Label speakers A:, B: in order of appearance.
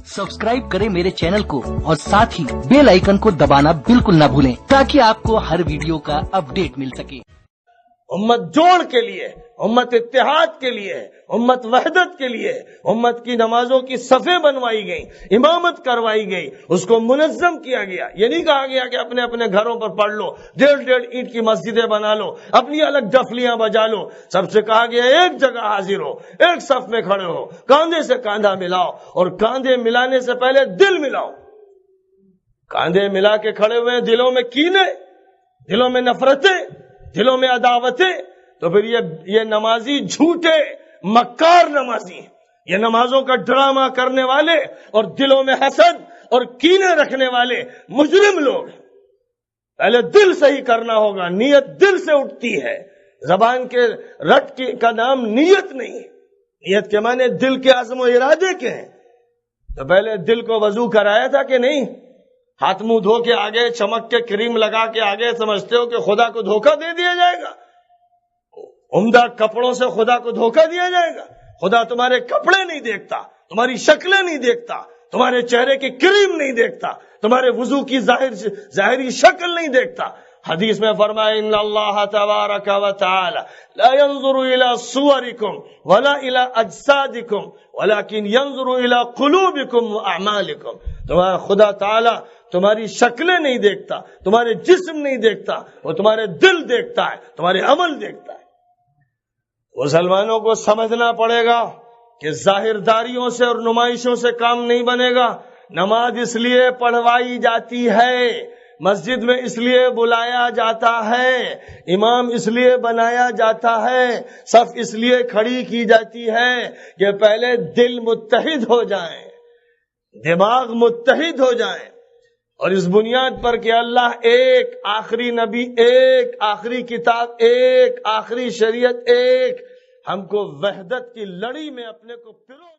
A: Subscribe करें मेरे channel को और साथ ही बेल आइकन को दबाना बिल्कुल ना भूलें ताकि आपको हर वीडियो का अपडेट मिल सके।
B: उम्मत जोड़ के लिए, उम्मत इत्तेहाद के लिए, उम्मत वहदत के लिए, उम्मत की नमाजों की सफ़े बनवाई गई, इमामत करवाई गई, उसको मुनज़्ज़म किया गया। ये नहीं कहा गया कि अपने अपने घरों पर पढ़ लो, 1.5 ईंट की मस्जिदें बना लो, अपनी अलग डफलियां बजा लो। सबसे कहा गया एक जगह हाजिर हो, एक सफ में खड़े हो, कांधे से कांधा मिलाओ, और कांधे मिलाने से पहले दिल मिलाओ। कांधे मिला के खड़े हुए दिलों में कीने, दिलों में नफरतें, दिलों में अदावतें, तो फिर ये नमाजी झूठे मक्कार नमाजी हैं। ये नमाजों का ड्रामा करने वाले और दिलों में हसद और कीने रखने वाले मुजरिम लोग हैं। पहले दिल सही करना होगा, नीयत दिल से उठती है। जबान के रट का नाम नीयत नहीं है। नीयत के माने दिल के आज़म व इरादे के हैं। तो पहले दिल को वजू कराया था कि नहीं? हाथ मुंह धो के आगे, चमक के क्रीम लगा के आगे, समझते हो कि खुदा को धोखा दे दिया जाएगा? उम्दा कपड़ों से खुदा को धोखा दिया जाएगा? खुदा तुम्हारे कपड़े नहीं देखता, तुम्हारी शक्लें नहीं देखता, तुम्हारे चेहरे की क्रीम नहीं देखता, तुम्हारे वुजू की जाहिरी शक्ल नहीं देखता। हदीस में फरमाया इन्नल्लाह तबारक व तआला ला यंजुरु इला सुवरिकुम वला इला अजसादिकुम वलाकिन यंजुरु इला कुलूबिकुम व अमालिकुम। तुम्हारा खुदा ताला तुम्हारी शक्लें नहीं देखता, तुम्हारे जिस्म नहीं देखता, वो तुम्हारे दिल देखता है, तुम्हारे अमल देखता है। मुसलमानों को समझना पड़ेगा कि जाहिरदारियों से और नुमाइशों से काम नहीं बनेगा। नमाज इसलिए पढ़वाई जाती है, मस्जिद में इसलिए बुलाया जाता है, इमाम इसलिए बनाया जाता है, सफ इसलिए खड़ी की जाती है कि पहले दिल मुत्तहिद हो जाए, दिमाग मुत्तहिद हो जाए, और इस बुनियाद पर कि अल्लाह एक, आखिरी नबी एक, आखिरी किताब एक, आखिरी शरीयत एक, हमको वहदत की लड़ी में अपने को पिरो